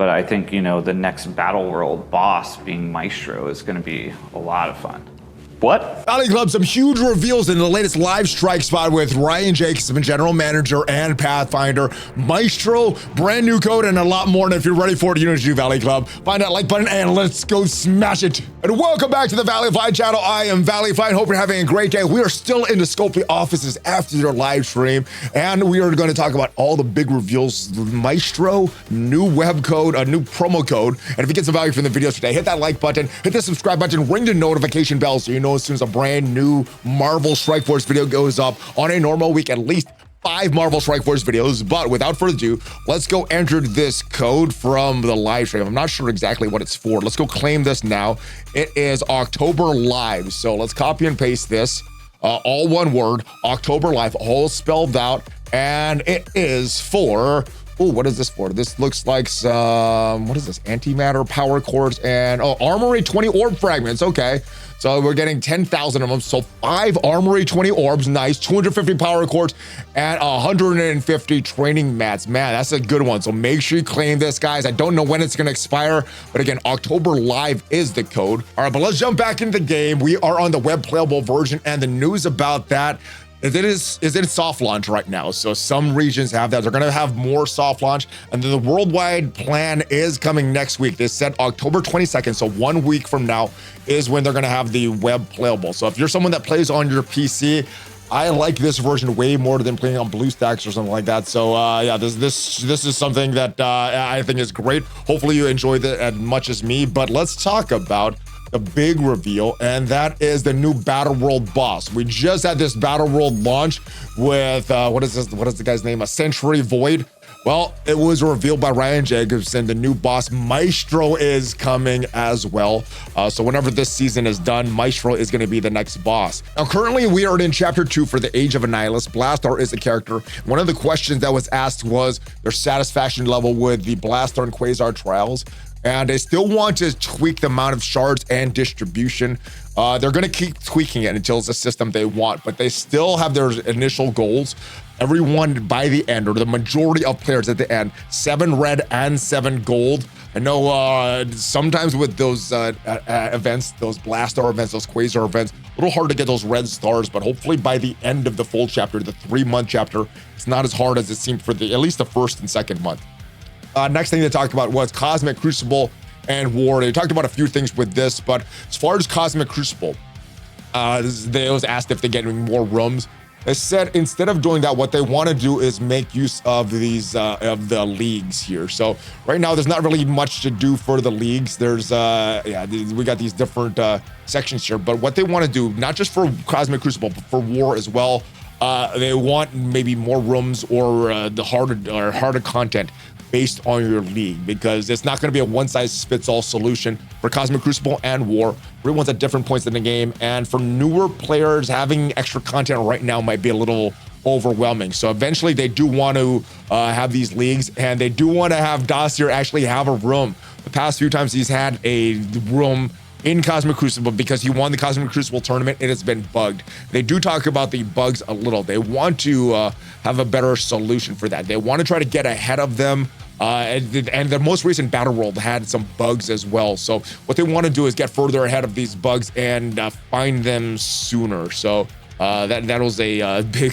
But I think, you know, the next Battle World boss being Maestro is going to be a lot of fun. What? Valley Club, some huge reveals in the latest live strike spot with Ryan Jacobson, general manager and Pathfinder, Maestro, brand new code, and a lot more. And if you're ready for it, you know what to do, Valley Club. Find that like button and let's go smash it. And welcome back to the ValleyFlyin channel. I am ValleyFlyin. Hope you're having a great day. We are still in the Scopely offices after their live stream, and we are going to talk about all the big reveals. Maestro, new web code, a new promo code. And if you get some value from the videos today, hit that like button, hit the subscribe button, ring the notification bell so you know as soon as a brand new Marvel Strike Force video goes up. On a normal week, at least 5 Marvel Strike Force videos. But without further ado, let's go enter this code from the live stream. I'm not sure exactly what it's for. Let's go claim this now. It is October Live. So let's copy and paste this. All one word, October Live, all spelled out. And it is for, oh, what is this for? This looks like some, what is this? Antimatter, power cores, and Armory 20 orb fragments. Okay. So we're getting 10,000 of them. So 5 Armory 20 orbs, nice. 250 power cores and 150 training mats. Man, that's a good one. So make sure you claim this, guys. I don't know when it's gonna expire, but again, October Live is the code. All right, but let's jump back into the game. We are on the web playable version, and the news about that is it soft launch right now. So some regions have that. They're going to have more soft launch, and then the worldwide plan is coming next week. They said October 22nd, so 1 week from now is when they're going to have the web playable. So if you're someone that plays on your PC, I like this version way more than playing on BlueStacks or something like that. So yeah, this is something that I think is great. Hopefully you enjoyed it as much as me. But let's talk about the big reveal, and that is the new Battle World boss. We just had this Battle World launch with what is the guy's name? A Century Void. Well, it was revealed by Ryan Jacobson. The new boss Maestro is coming as well. So whenever this season is done, Maestro is going to be the next boss. Now, currently we are in chapter 2 for the Age of Annihilus. Blastar is the character. One of the questions that was asked was their satisfaction level with the Blastar and Quasar trials. And they still want to tweak the amount of shards and distribution. They're going to keep tweaking it until it's a system they want, but they still have their initial goals. Everyone by the end, or the majority of players at the end, 7 red and 7 gold. I know sometimes with those events, those Blastar events, those Quasar events, a little hard to get those red stars, but hopefully by the end of the full chapter, the 3-month chapter, it's not as hard as it seemed for at least the first and second month. Next thing they talked about was Cosmic Crucible and War. They talked about a few things with this, but as far as Cosmic Crucible, they was asked if they're getting more rooms. They said instead of doing that, what they want to do is make use of these of the leagues here. So right now, there's not really much to do for the leagues. There's we got these different sections here, but what they want to do, not just for Cosmic Crucible, but for War as well, they want maybe more rooms or the harder content based on your league, because it's not going to be a one-size-fits-all solution for Cosmic Crucible and War. Everyone's at different points in the game, and for newer players, having extra content right now might be a little overwhelming. So eventually they do want to have these leagues, and they do want to have Dossier actually have a room. The past few times he's had a room in Cosmic Crucible because he won the Cosmic Crucible tournament, it has been bugged. They do talk about the bugs a little. They want to have a better solution for that. They want to try to get ahead of them. And the most recent Battle World had some bugs as well. So what they want to do is get further ahead of these bugs and find them sooner. So that was a big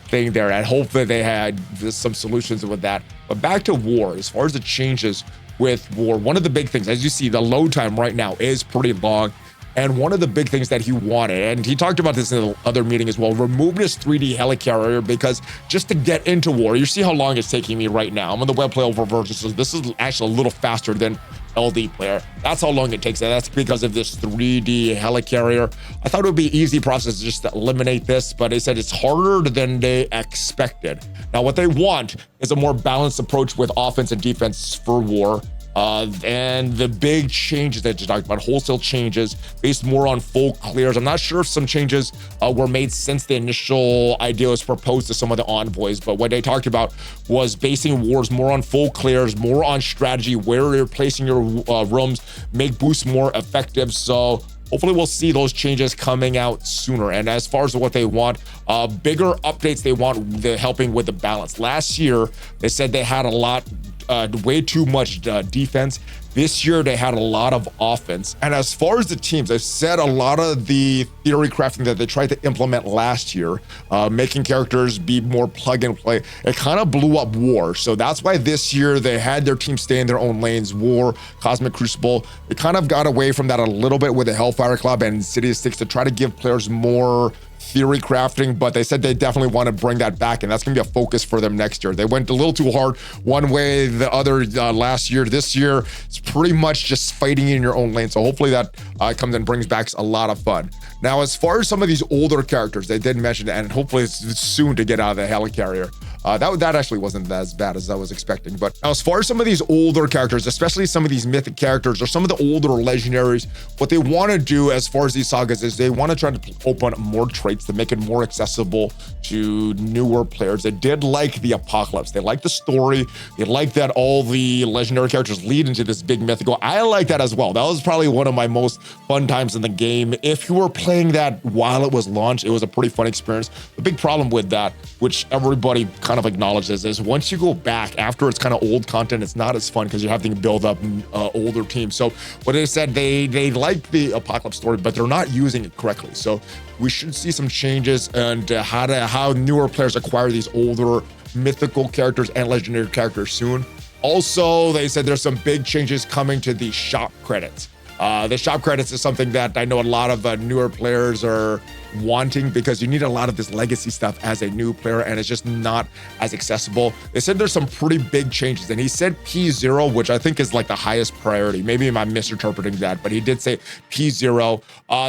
thing there. I hope that they had some solutions with that. But back to War, as far as the changes with War, one of the big things, as you see, the load time right now is pretty long. And one of the big things that he wanted, and he talked about this in the other meeting as well, remove this 3D helicarrier, because just to get into War, you see how long it's taking me right now. I'm on the web playable version, so this is actually a little faster than LD player. That's how long it takes, and that's because of this 3D helicarrier. I thought it would be an easy process just to eliminate this, but they said it's harder than they expected. Now, what they want is a more balanced approach with offense and defense for War. And the big changes that you talked about, wholesale changes based more on full clears. I'm not sure if some changes were made since the initial idea was proposed to some of the envoys, but what they talked about was basing wars more on full clears, more on strategy, where you're placing your rooms, make boosts more effective. So hopefully we'll see those changes coming out sooner. And as far as what they want, bigger updates, they want the helping with the balance. Last year, they said they had a lot way too much defense. This year, they had a lot of offense. And as far as the teams, I've said a lot of the theory crafting that they tried to implement last year, making characters be more plug and play, it kind of blew up War. So that's why this year they had their team stay in their own lanes. War, Cosmic Crucible, they kind of got away from that a little bit with the Hellfire Club and City of Six to try to give players more theory crafting, but they said they definitely want to bring that back, and that's going to be a focus for them next year. They went a little too hard one way, the other last year. This year, it's pretty much just fighting in your own lane, so hopefully that comes and brings back a lot of fun. Now, as far as some of these older characters, they did mention, and hopefully it's soon to get out of the helicarrier. That actually wasn't as bad as I was expecting. But as far as some of these older characters, especially some of these mythic characters or some of the older legendaries, what they want to do as far as these sagas is they want to try to open up more traits to make it more accessible to newer players. They did like the Apocalypse. They like the story. They like that all the legendary characters lead into this big mythical. I like that as well. That was probably one of my most fun times in the game. If you were playing that while it was launched, it was a pretty fun experience. The big problem with that, which everybody kind of acknowledges, is once you go back after it's kind of old content, it's not as fun because you're having to build up older teams. So what they said, they like the Apocalypse story, but they're not using it correctly. So we should see some changes and how newer players acquire these older mythical characters and legendary characters soon. Also, they said there's some big changes coming to the shop credits. The shop credits is something that I know a lot of newer players are wanting because you need a lot of this legacy stuff as a new player and it's just not as accessible. They said there's some pretty big changes, and he said P0, which I think is like the highest priority. Maybe I'm misinterpreting that, but he did say P0.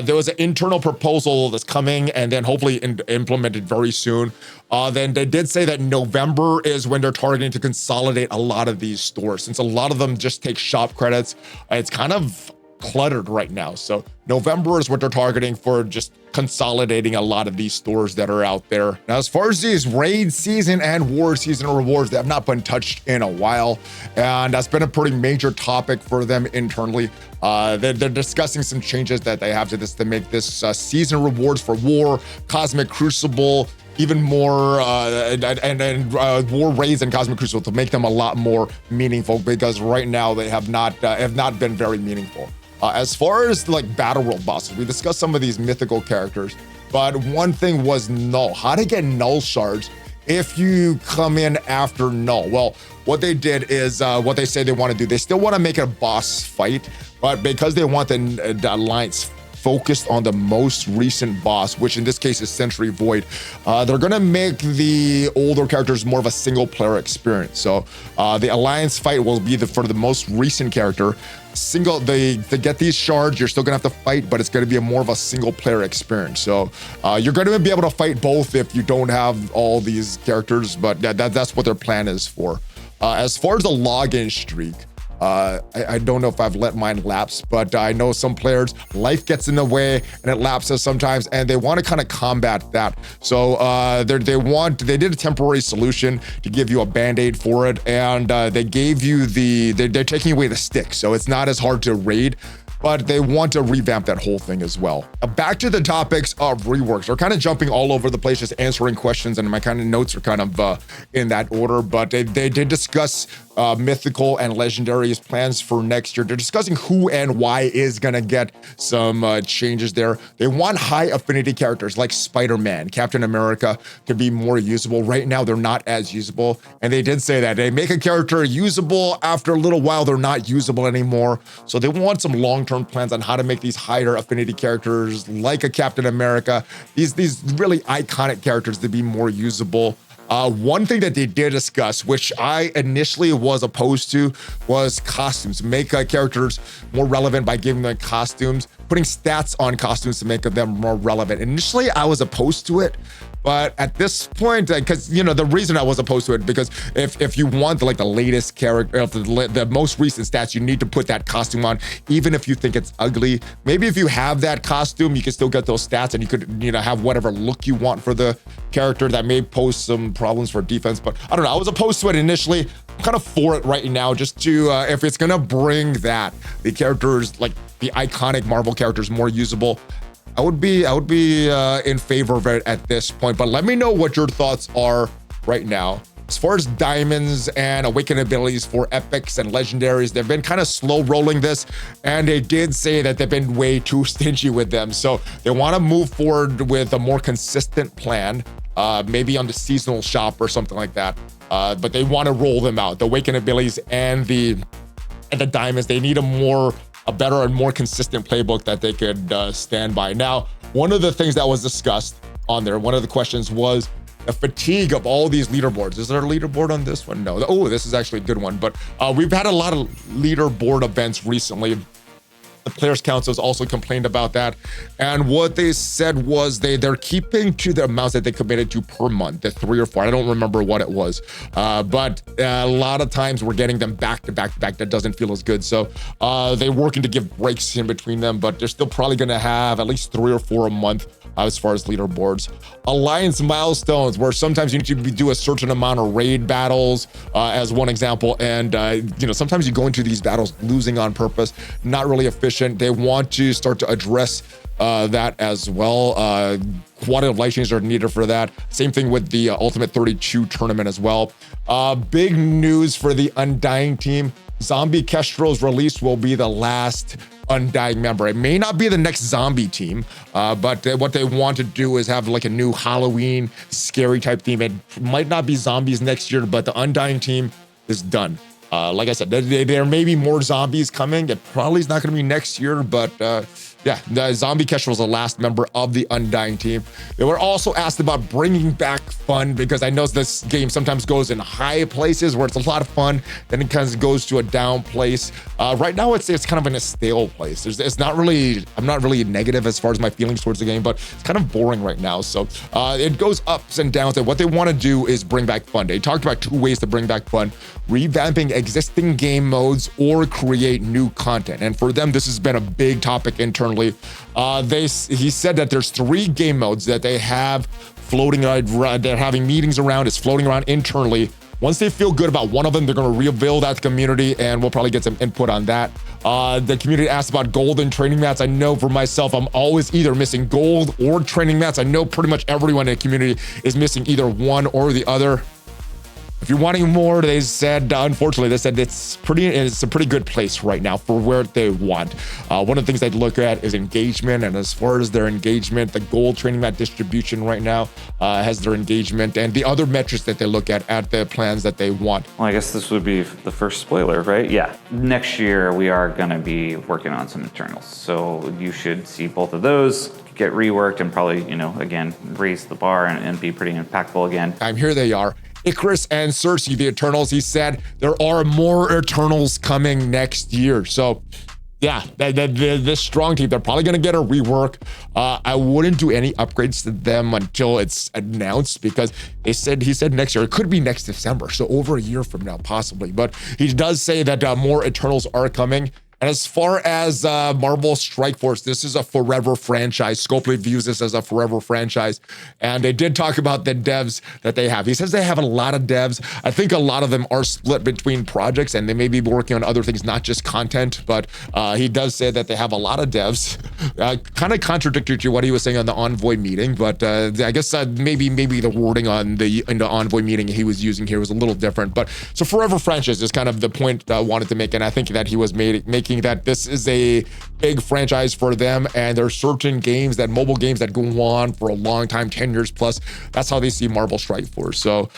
There was an internal proposal that's coming and then hopefully implemented very soon. Then they did say that November is when they're targeting to consolidate a lot of these stores, since a lot of them just take shop credits. It's kind of cluttered right now. So November is what they're targeting for just consolidating a lot of these stores that are out there. Now, as far as these raid season and war season rewards, they have not been touched in a while. And that's been a pretty major topic for them internally. They're discussing some changes that they have to this to make this season rewards for war, Cosmic Crucible, even more, and war raids and Cosmic Crucible to make them a lot more meaningful, because right now they have not been very meaningful. As far as like battle world bosses, we discussed some of these mythical characters, but one thing was null. How to get null shards if you come in after null. Well, what they did is what they say they want to do. They still want to make it a boss fight, but because they want the alliance focused on the most recent boss, which in this case is Century Void, they're gonna make the older characters more of a single player experience. So the alliance fight will be for the most recent character. They get these shards, you're still gonna have to fight, but it's gonna be more of a single player experience. So you're gonna be able to fight both if you don't have all these characters, but that's what their plan is for. As far as the login streak, I don't know if I've let mine lapse, but I know some players, life gets in the way and it lapses sometimes, and they want to kind of combat that. So they did a temporary solution to give you a band-aid for it, and they gave you they're taking away the stick, so it's not as hard to raid, but they want to revamp that whole thing as well. Back to the topics of reworks. They're kind of jumping all over the place, just answering questions, and my kind of notes are kind of in that order, but they did discuss mythical and legendaries plans for next year. They're discussing who and why is gonna get some changes there. They want high affinity characters like Spider-Man, Captain America to be more usable. Right now, they're not as usable, and they did say that they make a character usable, after a little while, they're not usable anymore. So they want some long-term plans on how to make these higher affinity characters like a Captain America, these really iconic characters to be more usable. One thing that they did discuss, which I initially was opposed to, was costumes. Make characters more relevant by giving them costumes, putting stats on costumes to make them more relevant. Initially, I was opposed to it, but at this point, because the reason I was opposed to it, because if you want the latest character, the most recent stats, you need to put that costume on, even if you think it's ugly. Maybe if you have that costume, you can still get those stats, and you could have whatever look you want for the character. That may pose some problems for defense, but I don't know. I was opposed to it initially. I'm kind of for it right now, just to if it's gonna bring the characters, like the iconic Marvel characters, more usable, I would be in favor of it at this point. But let me know what your thoughts are right now. As far as diamonds and awakened abilities for epics and legendaries, they've been kind of slow rolling this, and they did say that they've been way too stingy with them. So they want to move forward with a more consistent plan, maybe on the seasonal shop or something like that. But they want to roll them out, the awakened abilities and the diamonds. They need a better and more consistent playbook that they could stand by. Now, one of the things that was discussed on there, one of the questions was the fatigue of all these leaderboards. Is there a leaderboard on this one? No. Oh, this is actually a good one. But we've had a lot of leaderboard events recently. The Players Council has also complained about that. And what they said was they're keeping to the amounts that they committed to per month, the 3 or 4. I don't remember what it was. But a lot of times we're getting them back to back to back. That doesn't feel as good. So they're working to give breaks in between them, but they're still probably going to have at least 3 or 4 a month as far as leaderboards. Alliance milestones, where sometimes you need to do a certain amount of raid battles, as one example. And, sometimes you go into these battles losing on purpose, not really efficient. They want to start to address that as well. Quality of life changes are needed for that. Same thing with the Ultimate 32 tournament as well. Big news for the Undying team. Zombie Kestrel's release will be the last Undying member. It may not be the next zombie team, but what they want to do is have like a new Halloween scary type theme. It might not be zombies next year, but the Undying team is done. Like I said, there may be more zombies coming. It probably is not going to be next year, but yeah, the Zombie Kestrel was the last member of the Undying team. They were also asked about bringing back fun, because I know this game sometimes goes in high places where it's a lot of fun, then it kind of goes to a down place. Right now, it's kind of in a stale place. It's not really, I'm not really negative as far as my feelings towards the game, but it's kind of boring right now. So it goes ups and downs. And what they want to do is bring back fun. They talked about 2 ways to bring back fun: revamping existing game modes or create new content. And for them, this has been a big topic internally. He said that there's 3 game modes that they have floating around, they're having meetings around, it's floating around internally. Once they feel good about one of them, they're going to reveal that to the community, and we'll probably get some input on that. The community asked about gold and training mats. I know for myself, I'm always either missing gold or training mats. I know pretty much everyone in the community is missing either one or the other. If you're wanting more, they said, unfortunately, they said it's a pretty good place right now for where they want. One of the things they look at is engagement. And as far as their engagement, the gold training mat distribution right now has their engagement, and the other metrics that they look at the plans that they want. Well, I guess this would be the first spoiler, right? Yeah. Next year, we are going to be working on some internals. So you should see both of those get reworked and probably, again, raise the bar and be pretty impactful again. Here they are. Icarus and Cersei, the Eternals. He said there are more Eternals coming next year. So yeah, this strong team, they're probably going to get a rework. I wouldn't do any upgrades to them until it's announced, because he said next year. It could be next December, so over a year from now, possibly. But he does say that more Eternals are coming. And as far as Marvel Strike Force, this is a forever franchise. Scopely views this as a forever franchise. And they did talk about the devs that they have. He says they have a lot of devs. I think a lot of them are split between projects, and they may be working on other things, not just content. But he does say that they have a lot of devs. Kind of contradictory to what he was saying on the Envoy meeting. But I guess maybe the wording in the Envoy meeting he was using here was a little different. But so forever franchise is kind of the point I wanted to make. And I think that he was making that this is a big franchise for them, and there are certain games, that mobile games, that go on for a long time, 10 years plus. That's how they see Marvel Strike Force. So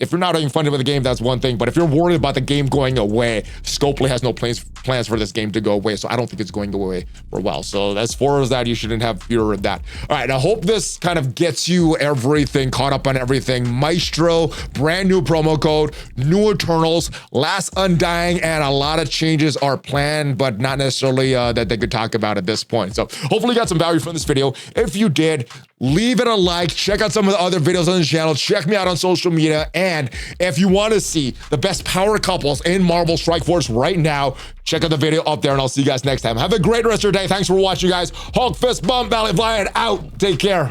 if you're not having fun with the game, that's one thing. But if you're worried about the game going away, Scopely has no plans for this game to go away. So I don't think it's going away for a while. So as far as that, you shouldn't have fear of that. All right, I hope this kind of gets you everything, caught up on everything. Maestro, brand new promo code, new Eternals, last Undying, and a lot of changes are planned, but not necessarily that they could talk about at this point. So hopefully you got some value from this video. If you did, leave it a like, check out some of the other videos on the channel, check me out on social media, and if you want to see the best power couples in Marvel Strike Force right now, check out the video up there, and I'll see you guys next time. Have a great rest of your day. Thanks for watching, guys. Hulk Fist Bump, ValleyFlyin out. Take care.